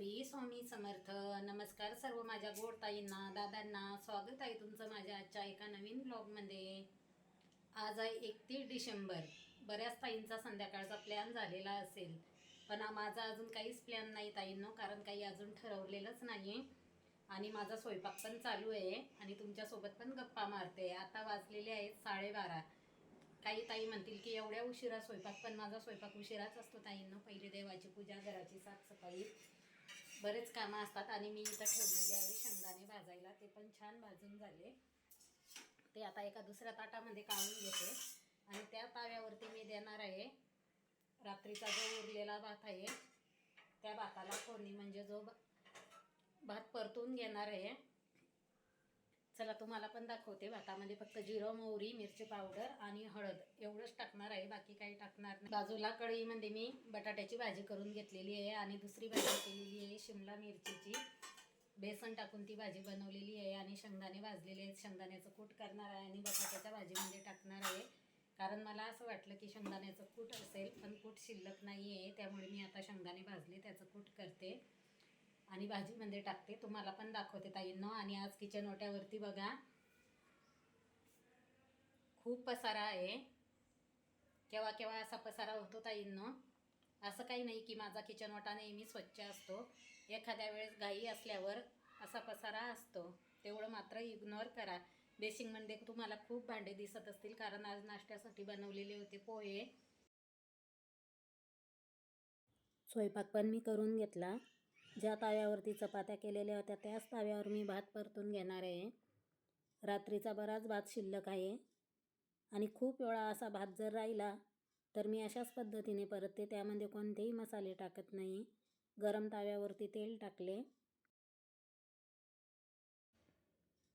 श्री स्वामी समर्थ. नमस्कार सर्व माझ्या गोड ताईंना, दादांना. स्वागत आहे तुमचं माझ्या आजच्या एका नवीन ब्लॉगमध्ये. आज आहे 31 डिसेंबर. बऱ्याच ताईंचा संध्याकाळचा प्लॅन झालेला असेल, पण माझा अजून काहीच प्लॅन नाही ताईंनो, कारण काही अजून ठरवलेलंच नाही. आणि माझा स्वयंपाक पण चालू आहे आणि तुमच्यासोबत पण गप्पा मारते. आता वाजलेले आहेत 12:30. काही ताई म्हणतील की एवढ्या उशिरा स्वयंपाक, पण माझा स्वयंपाक उशिराच असतो ताईंनो. पहिले देवाची पूजा, घराची साफसफाई, बरेच कामं असतात. आणि मी इथं ठेवलेले आहे शेंगदाणे भाजायला, ते पण छान भाजून झाले. ते आता एका दुसऱ्या ताटामध्ये काढून घेते आणि त्या ताव्यावरती मी देणार आहे रात्रीचा जो उरलेला भात आहे, त्या भाताला फोडणी, म्हणजे जो भात परतून घेणार आहे. चला तुम्हाला पण दाखवते. भातामध्ये फक्त जिरं, मोहरी, मिरची पावडर आणि हळद एवढंच टाकणार आहे, बाकी काही टाकणार नाही. बाजूला कढईमध्ये मी बटाट्याची भाजी करून घेतलेली आहे आणि दुसरी भाजी केलेली आहे शिमला मिरचीची. बेसन टाकून ती भाजी बनवलेली आहे आणि शेंगदाणे भाजलेले आहेत. शेंगदाण्याचं कूट करणार आहे आणि बटाट्याच्या भाजीमध्ये टाकणार आहे, कारण मला असं वाटलं की शेंगदाण्याचं कूट असेल, पण कूट शिल्लक नाही आहे, त्यामुळे मी आता शेंगदाणे भाजले त्याचं कूट करते आणि भाजीमध्ये टाकते. तुम्हाला पण दाखवते ताईंनो. आणि आज किचन ओट्यावरती बघा खूप पसारा आहे. केव्हा केव्हा असा पसारा होतो ताईंनो. असं काही नाही की माझा किचन ओटा नेहमी स्वच्छ असतो. एखाद्या वेळेस घाई असल्यावर असा पसारा असतो, तेवढं मात्र इग्नोर करा. बेसिंगमध्ये तुम्हाला खूप भांडे दिसत असतील, कारण आज नाश्त्यासाठी बनवलेले होते पोहे. स्वयंपाक पण मी करून घेतला. ज्या ताव्यावरती चपात्या केलेल्या होत्या त्याच ताव्यावर मी भात परतून घेणार आहे. रात्रीचा बराच भात शिल्लक आहे आणि खूप वेळा असा भात जर राहिला तर मी अशाच पद्धतीने परतते. त्यामध्ये कोणतेही मसाले टाकत नाही. गरम ताव्यावरती तेल टाकले,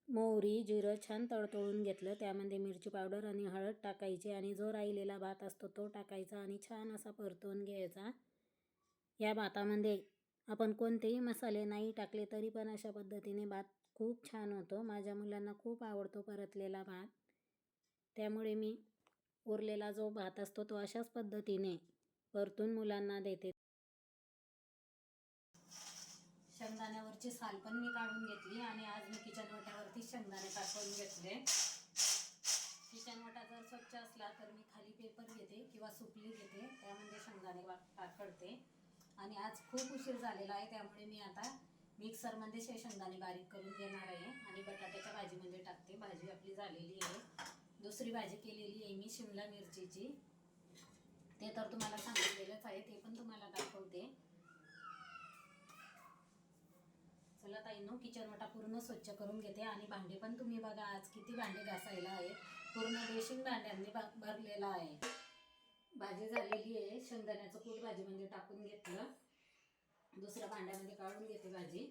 मोहरी जिरं छान तडतडून घेतलं, त्यामध्ये मिरची पावडर आणि हळद टाकायची आणि जो राहिलेला भात असतो तो टाकायचा आणि छान असा परतून घ्यायचा. या भातामध्ये आपण कोणतेही मसाले नाही टाकले तरी पण अशा पद्धतीने भात खूप छान होतो. माझ्या मुलांना खूप आवडतो परतलेला भात, त्यामुळे मी उरलेला जो भात असतो तो अशाच पद्धतीने परतून मुलांना देते. शेंगदाण्यावरची साल पण मी काढून घेतली आणि आज मी किचन ओट्यावरती शेंगदाणे टाकून घेतले. किचन ओटा जर स्वच्छ असला तर मी खाली पेपर घेते किंवा सुपली घेते, त्यामध्ये शेंगदाणे काढते. आणि आज खूप उशीर झालेला आहे, त्यामुळे मी आता मिक्सरमध्ये शेंगदाणे बारीक करून घेणार आहे आणि बटाट्याच्या भाजीमध्ये टाकते. भाजी आपली झालेली आहे. दुसरी भाजी केलेली आहे मी शिमला मिरचीची, ते तर तुम्हाला सांगितलेलंच आहे, ते पण तुम्हाला दाखवते. चला ताईंनो, किचन ओटा पूर्ण स्वच्छ करून घेते. आणि भांडे पण तुम्ही बघा आज किती भांडे घासायला आहे, पूर्ण बेसिंग भांड्यांनी भरलेला आहे. भाजी झालेली आहे. शेंगदाण्याचं कूट भाजीमध्ये टाकून घेतलं. दुसऱ्या भांड्यामध्ये काढून घेते भाजी.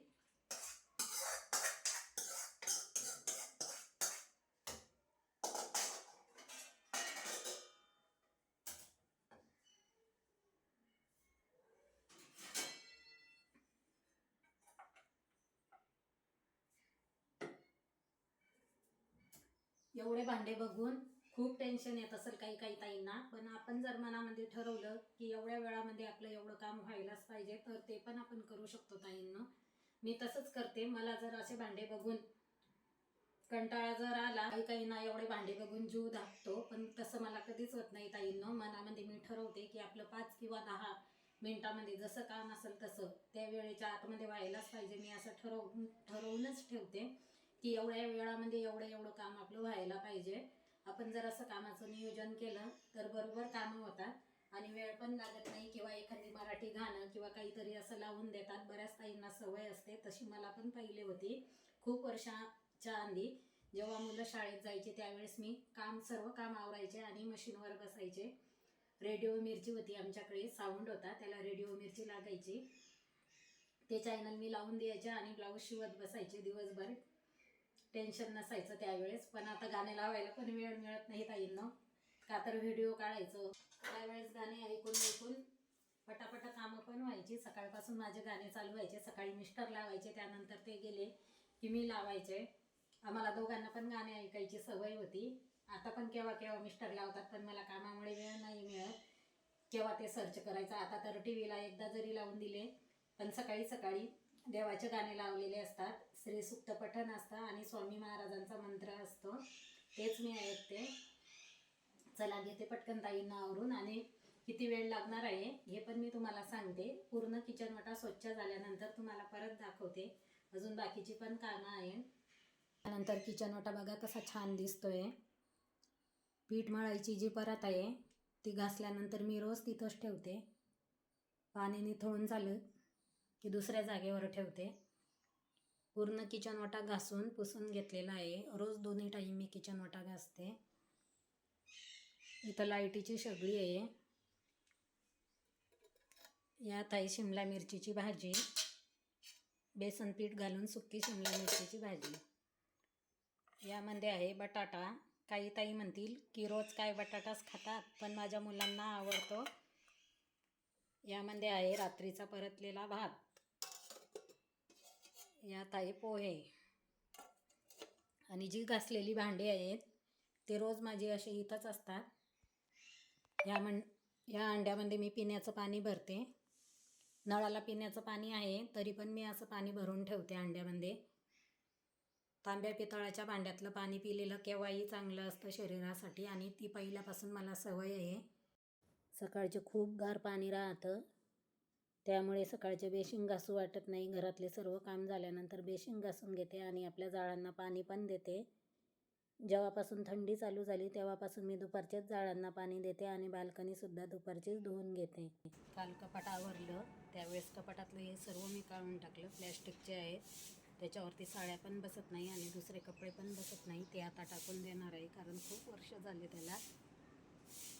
एवढे भांडे बघून खूप टेन्शन येत असेल काही काही ताईंना, पण आपण जर मनामध्ये ठरवलं की एवढ्या वेळामध्ये आपलं एवढं काम व्हायलाच पाहिजे, तर ते पण आपण करू शकतो ताईंनो. मी तसंच करते. मला जर असे भांडे बघून कंटाळा जर आला, काही काहींना एवढे भांडे बघून जीव धाकतो, पण तसं मला कधीच होत नाही ताईंनो. मनामध्ये मी ठरवते की आपलं 5 किंवा 10 मिनिटामध्ये जसं काम असेल तसं त्या वेळेच्या आतमध्ये व्हायलाच पाहिजे. मी असं ठरवूनच ठेवते की एवढ्या वेळामध्ये एवढं काम आपलं व्हायला पाहिजे. आपण जर असं कामाचं नियोजन केलं तर बरोबर कामं होतात आणि वेळ पण लागत नाही. किंवा एखादी मराठी गाणं किंवा काहीतरी असं लावून देतात. बऱ्याच ताईंना सवय असते, तशी मला पण पहिली होती. खूप वर्षाच्या आधी जेव्हा मुलं शाळेत जायचे त्यावेळेस मी सर्व काम आवरायचे आणि मशीनवर बसायचे. रेडिओ मिरची होती आमच्याकडे, साऊंड होता, त्याला रेडिओ मिरची लागायची. ते चॅनल मी लावून द्यायचे आणि ब्लाऊज शिवत बसायचे दिवसभर. टेन्शन नसायचं त्यावेळेस. पण आता गाणे लावायला पण वेळ मिळत नाही ताईंनो, का तर व्हिडिओ काढायचं. त्यावेळेस गाणे ऐकून पटापटा कामं पण व्हायची. सकाळपासून माझे गाणे चालू व्हायचे. सकाळी मिस्टर लावायचे, त्यानंतर ते गेले की मी लावायचे. आम्हाला दोघांना पण गाणे ऐकायची सवय होती. आता पण केव्हा केव्हा मिस्टर लावतात, पण मला कामामुळे वेळ नाही मिळत केव्हा ते सर्च करायचं. आता तर टी व्हीला एकदा जरी लावून दिले पण सकाळी सकाळी देवाचे गाणे लावलेले असतात, श्रीसुक्त पठण असतं आणि स्वामी महाराजांचा मंत्र असतो, तेच मी ऐकते. चला घेते पटकन ताईंना आवरून आणि किती वेळ लागणार आहे हे पण मी तुम्हाला सांगते. पूर्ण किचन वाटा स्वच्छ झाल्यानंतर तुम्हाला परत दाखवते. अजून बाकीची पण कामं आहे. त्यानंतर किचन वाटा बघा कसा छान दिसतोय. पीठ मळायची जी परात आहे ती घासल्यानंतर मी रोज तिथंच ठेवते. पाणी निथळून झालं की दुसऱ्या जागेवर ठेवते. पूर्ण किचन वाटा घासून पुसून घेतलेला आहे. रोज 2 टाईम मी किचन वाटा घासते. इथं लाईटीची शेगडी आहे. यात आहे शिमला मिरचीची भाजी, बेसन पीठ घालून सुक्की शिमला मिरचीची भाजी. यामध्ये आहे बटाटा. काही ताई म्हणतील की रोज काय बटाटाच खातात, पण माझ्या मुलांना आवडतो. यामध्ये आहे रात्रीचा परतलेला भात. यात आहे पोहे. आणि जी घासलेली भांडी आहेत ते रोज माझी असे इथंच असतात. या अंड्यामध्ये मी पिण्याचं पाणी भरते. नळाला पिण्याचं पाणी आहे तरी पण मी असं पाणी भरून ठेवते अंड्यामध्ये. तांब्या पितळाच्या भांड्यातलं पाणी पिलेलं केव्हाही चांगलं असतं शरीरासाठी आणि ती पहिल्यापासून मला सवय आहे. सकाळचे खूप गार पाणी राहतं, त्यामुळे सकाळचे बेसिन घासू वाटत नाही. घरातले सर्व काम झाल्यानंतर बेसिन घासून घेते आणि आपल्या झाडांना पाणी पण देते. जेव्हापासून थंडी चालू झाली तेव्हापासून मी दुपारच्याच झाडांना पाणी देते आणि बाल्कनीसुद्धा दुपारचीच धुवून घेते. काल कपाट आवरलं त्यावेळेस कपाटातलं हे सर्व मी काढून टाकलं. प्लॅस्टिकचे आहेत, त्याच्यावरती साड्या पण बसत नाही आणि दुसरे कपडे पण बसत नाही. ते आता टाकून देणार आहे कारण खूप वर्ष झाले त्याला,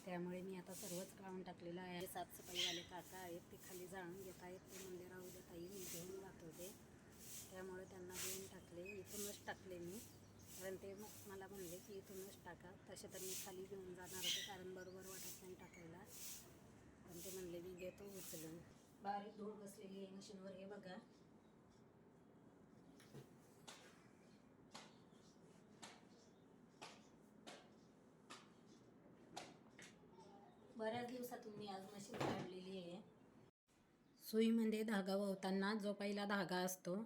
त्यामुळे मी आता सर्वच काढून टाकलेलं आहे. साफसफाईवाले काका आहेत, ते खाली जाणून घेत आहेत. ते म्हणले राहू दे ताई, मी घेऊन जातो ते, त्यामुळे त्यांना देऊन टाकले. इथूनच टाकले मी, कारण ते मला म्हणले की इथूनच टाका. तसे तर मी खाली घेऊन जाणार होते कारण बरोबर वाटत नाही टाकायला, पण ते म्हणले मी घेतो उचलून. बारीक धूळ बसलेली आहे मशीनवर, हे बघा. बऱ्याच दिवसातून मी आज मशीन काढलेली आहे. सुईमध्ये धागा वळताना जो पहिला धागा असतो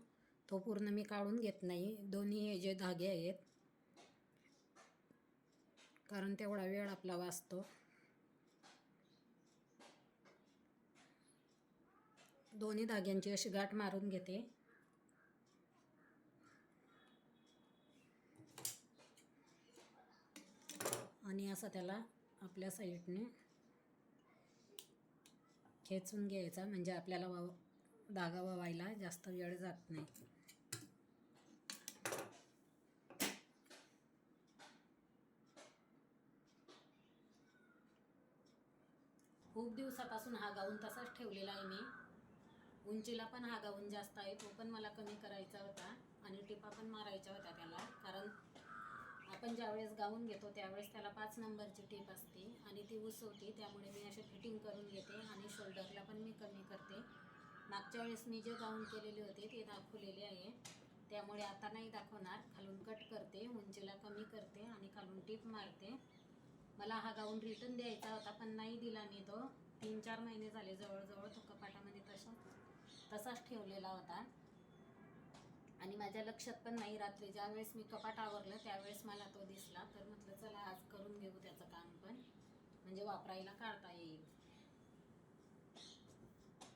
तो पूर्ण मी काढून घेत नाही, दोन्ही हे जे धागे आहेत, कारण तेवढा वेळ आपला वाचतो. दोन्ही धाग्यांची अशी गाठ मारून घेते आणि असं त्याला आपल्या साईडने खेचून घ्यायचा, म्हणजे आपल्याला धागा ववायला जास्त वेळ जात नाही. खूप दिवसापासून हा गाऊन तसाच ठेवलेला आहे मी. उंचीला पण हा गाऊन जास्त आहे, तो पण मला कमी करायचा होता आणि टिपा पण मारायच्या होत्या त्याला, कारण आपण ज्यावेळेस गाऊन घेतो त्यावेळेस त्याला 5 नंबरची टीप असते आणि ती उसवते, त्यामुळे मी असे फिटिंग करून घेते आणि शोल्डरला पण मी कमी करते. मागच्या वेळेस मी जे गाऊन केलेले होते ते दाखवलेले आहे, त्यामुळे आता नाही दाखवणार. खालून कट करते, उंचीला कमी करते आणि खालून टीप मारते. मला हा गाऊन रिटर्न द्यायचा होता पण नाही दिला मी तो. 3-4 महिने झाले जवळजवळ तो कपाटामध्ये तसाच ठेवलेला होता आणि माझ्या लक्षात पण नाही. रात्री ज्यावेळेस मी कपाट आवरलं त्यावेळेस मला तो दिसला, तर म्हटलं चला आज करून घेऊ त्याचं काम पण, म्हणजे वापरायला काढता येईल.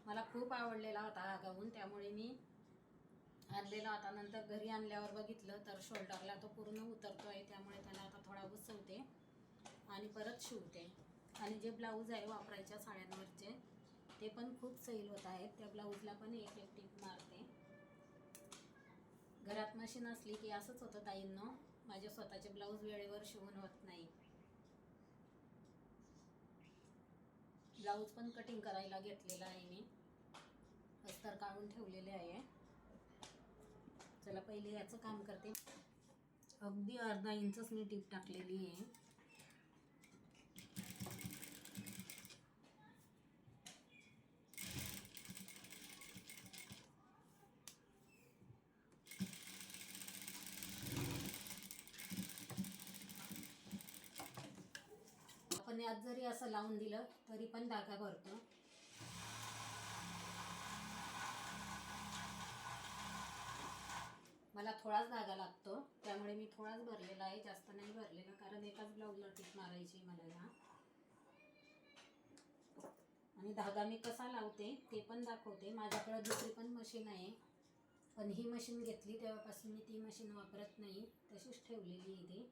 मला खूप आवडलेला होता हा गाऊन, त्यामुळे मी आणलेला होता. नंतर घरी आणल्यावर बघितलं तर शोल्डरला तो पूर्ण उतरतो आहे, त्यामुळे त्याला आता थोडा उसवते आणि परत शिवते. आणि जे ब्लाऊज आहे वापरायच्या साड्यांवरचे ते पण खूप सैल होत आहेत, त्या ब्लाऊजला पण एक टीप मारते. घरात मशीन असली की असंच होतं ताईंनो, माझे स्वतःचे ब्लाऊज वेळेवर शिवून होत नाही. ब्लाऊज पण कटिंग करायला घेतलेला आहे मी, अस्तर काढून ठेवलेले आहे. चला पहिले याचं काम करते. अगदी अर्धा इंचच मी टीप टाकलेली आहे. आपण यात जरी असं लावून दिलं तरी पण धागा भरतो. मला थोडाच धागा लागतो, त्यामुळे मी थोडाच भरलेला आहे, जास्त नाही भरलेला, कारण एकाच ब्लाऊजला टिप मारायची मला या. आणि धागा मी कसा लावते ते पण दाखवते. माझ्याकडे दुसरी पण मशीन आहे, पण ही मशीन घेतली तेव्हापासून मी ती मशीन वापरत नाही, तशीच ठेवलेली आहे ती.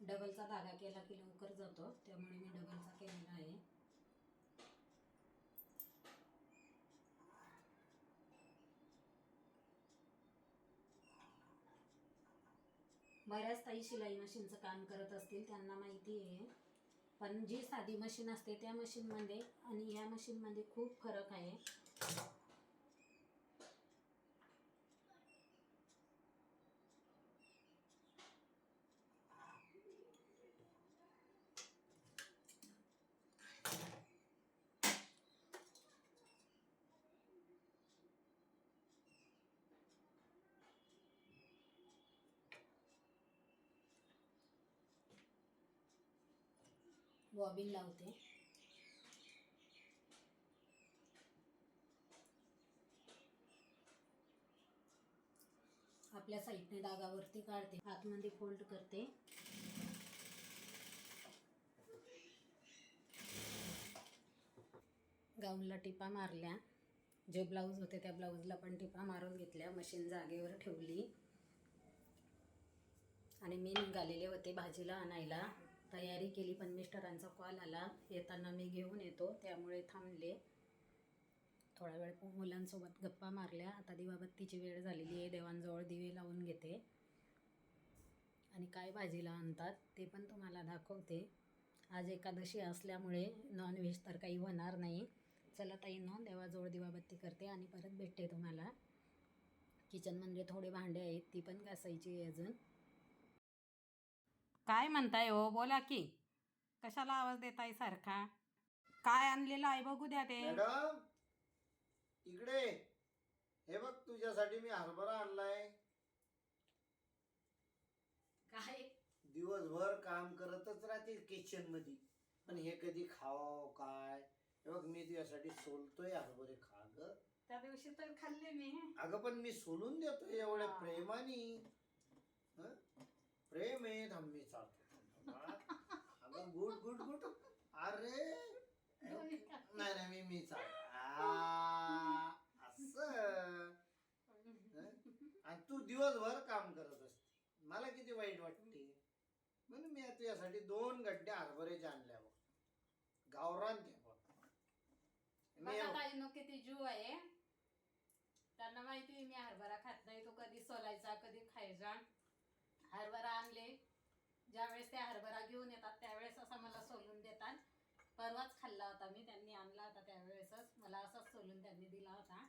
डबलचा धागा केला की लवकर जातो, त्यामुळे मी डबलचा केलेला आहे. बऱ्याच ताई शिलाई मशीनचं काम करत असतील, त्यांना माहिती आहे. पण जी साधी मशीन असते त्या मशीनमध्ये आणि ह्या मशीनमध्ये खूप फरक आहे. बॉबिन लावते. आपल्या साईडने धागावरती काढते, आतमध्ये फोल्ड करते. गाऊनला टिपा मारल्या, जे ब्लाऊज होते त्या ब्लाऊजला पण टिपा मारून घेतल्या. मशीन जागेवर ठेवली आणि मी निघालेले होते भाजीला आणायला. तयारी केली, पण मिस्टरांचा कॉल आला, येताना मी घेऊन येतो, त्यामुळे थांबले. थोडा वेळ मुलांसोबत गप्पा मारल्या. आता दिवाबत्तीची वेळ झालेली आहे, देवांजवळ दिवे लावून घेते आणि काय भाजीला आणतात ते पण तुम्हाला दाखवते. आज एकादशी असल्यामुळे नॉनव्हेज तर काही होणार नाही. चला ताईंनो, देवाजवळ दिवाबत्ती करते आणि परत भेटते तुम्हाला. किचनमध्ये थोडे भांडे आहेत, ती पण घासायची आहे अजून. काय म्हणताय हो, बोला की. कशाला आवाज देताय सारखा? काय आणलेलं आहे बघू द्या ते. मॅडम इकडे हे बघ, तुझ्यासाठी मी हरभरा आणलाय. काय दिवसभर काम करतच राहते किचन मध्ये, पण हे कधी खाव काय. हे बघ, मी तुझ्यासाठी सोलतोय हरभरे, खा ग. त्या दिवशी तर खाल्ले मी. अगं पण मी सोलून देतोय एवढ्या प्रेमाने. प्रेम आहे. थांब मी चालतो. अगं गुड गुड गुड. अरे नाही नाही, मी चाल असं. आणि तू दिवसभर काम करत असते, मला किती वाईट वाटते. म्हणून मी तुझ्यासाठी 2 गड्ड्या हरभऱ्याच्या आणल्या बघ, गावरान ते बघ. ताईनो किती जीव आहे, त्यांना माहिती मी हरभरा खात नाही. तो कधी सोलायचा कधी खायचा. हरभरा आणले, ज्यावेळेस ते हरभरा घेऊन येतात त्यावेळेस असा मला सोलून देतात. परवाच खाल्ला होता मी, त्यांनी आणला होता त्यावेळेसच मला असाच सोलून त्यांनी दिला होता.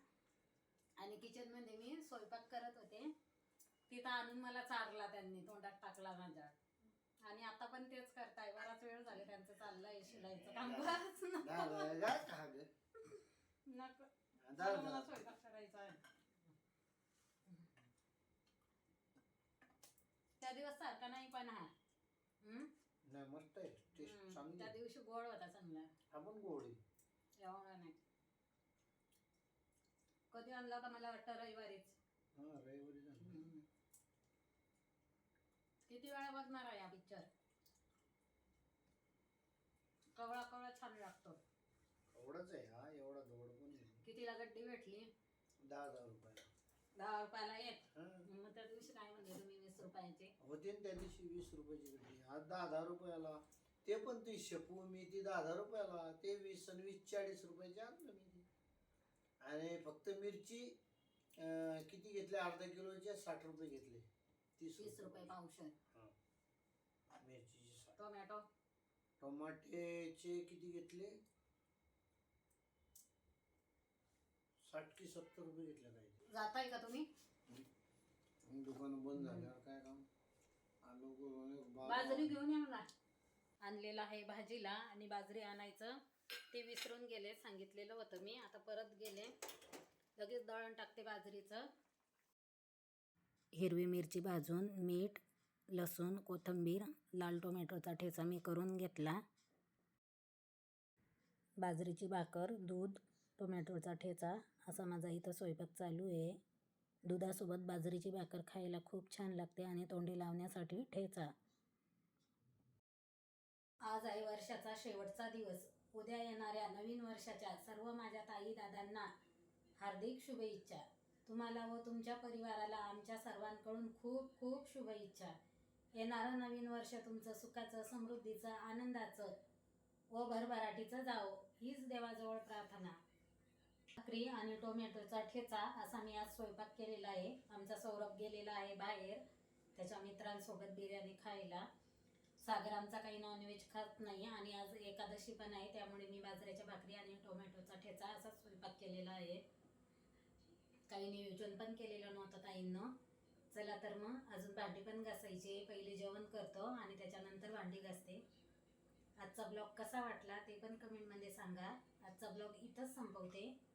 आणि किचनमध्ये मी स्वयंपाक करत होते, तिथं आणून मला चारला त्यांनी, तोंडात टाकला माझ्या. आणि आता पण तेच करताय. बराच वेळ झाले त्यांचं चाललंय शिलाईचं काम. नको, मला स्वयंपाक करायचा आहे. त्या दिवस सारखा नाही पण हा नाही, मस्त आहे, टेस्ट चांगली. त्या दिवशी गोड होता चांगला. हा पण गोड आहे. एवढा नाही. कधी आणला होता मला वाटतं रविवारीच. हा, रविवारी झालं. किती वेळा बघणार आहे हा पिक्चर? कवळा कवळा छान लागतो. एवढाच आहे हा, एवढा गोड पण आहे. कितीला गड्डी भेटली? 10,000 रुपये. 10 रुपयाला एक. मग त्या दिवशी काय म्हणले तुम्ही 20 रुपयाचे होते त्या दिवशी 20 रुपयाची गड्डी, आज 10,000 रुपयाला. ते पण ती शेपू मी ती 10,000 रुपयाला, ते 20 आणि 20 40 रुपयाची आणलं मी. आणि फक्त मिरची किती घेतले, अर्धा किलोचे 60 रुपये घेतले. 30 रुपये पावशेर. मिरचीचे 60. टोमॅटो, टमाट्याचे किती घेतले, 60 की 70 रुपये घेतले. काय जाताय का तुम्ही? दुकान बंद झाल्यावर काय काम. बाजरी घेऊन या मला. आणलेला आहे भाजीला, आणि बाजरी आणायचं ते विसरून गेले, सांगितलेलं होतं मी. आता परत गेले, लगेच दळण टाकते बाजरीचं. हिरवी मिरची भाजून, मीठ, लसूण, कोथिंबीर, लाल टोमॅटोचा ठेचा मी करून घेतला. बाजरीची भाकर, दूध, टोमॅटोचा ठेचा असा माझा इथं स्वयंपाक चालू आहे. दुधासोबत बाजरीची भाकर खायला खूप छान लागते आणि तोंडी लावण्यासाठी ठेचा. आज आहे वर्षाचा शेवटचा दिवस. उद्या येणाऱ्या नवीन वर्षाच्या सर्व माझ्या ताई दादांना हार्दिक शुभेच्छा. तुम्हाला व तुमच्या परिवाराला आमच्या सर्वांकडून खूप खूप शुभेच्छा. येणारं नवीन वर्ष तुमचं सुखाचं, समृद्धीचं, आनंदाचं व भरभराटीचं जावो हीच देवाजवळ प्रार्थना. भाकरी आणि टोमॅटोचा ठेचा असा मी आज स्वयंपाक केलेला आहे. आमचा सौरभ गेलेला आहे बाहेर त्याच्या मित्रांसोबत बिर्याणी खायला. सागर आमचा काही नॉनव्हेज खात नाही आणि आज एकादशी पण आहे, त्यामुळे मी बाजरीच्या भाकरी आणि टोमॅटोचा ठेचा असा स्वयंपाक केलेला आहे. काही नियोजन पण केलेलं नव्हतं ताईंनं. चला तर मग अजून भांडी पण घासायची. पहिले जेवण करतो आणि त्याच्यानंतर भांडी घासते. आजचा ब्लॉग कसा वाटला ते पण कमेंटमध्ये सांगा. आजचा ब्लॉग इथंच संपवते.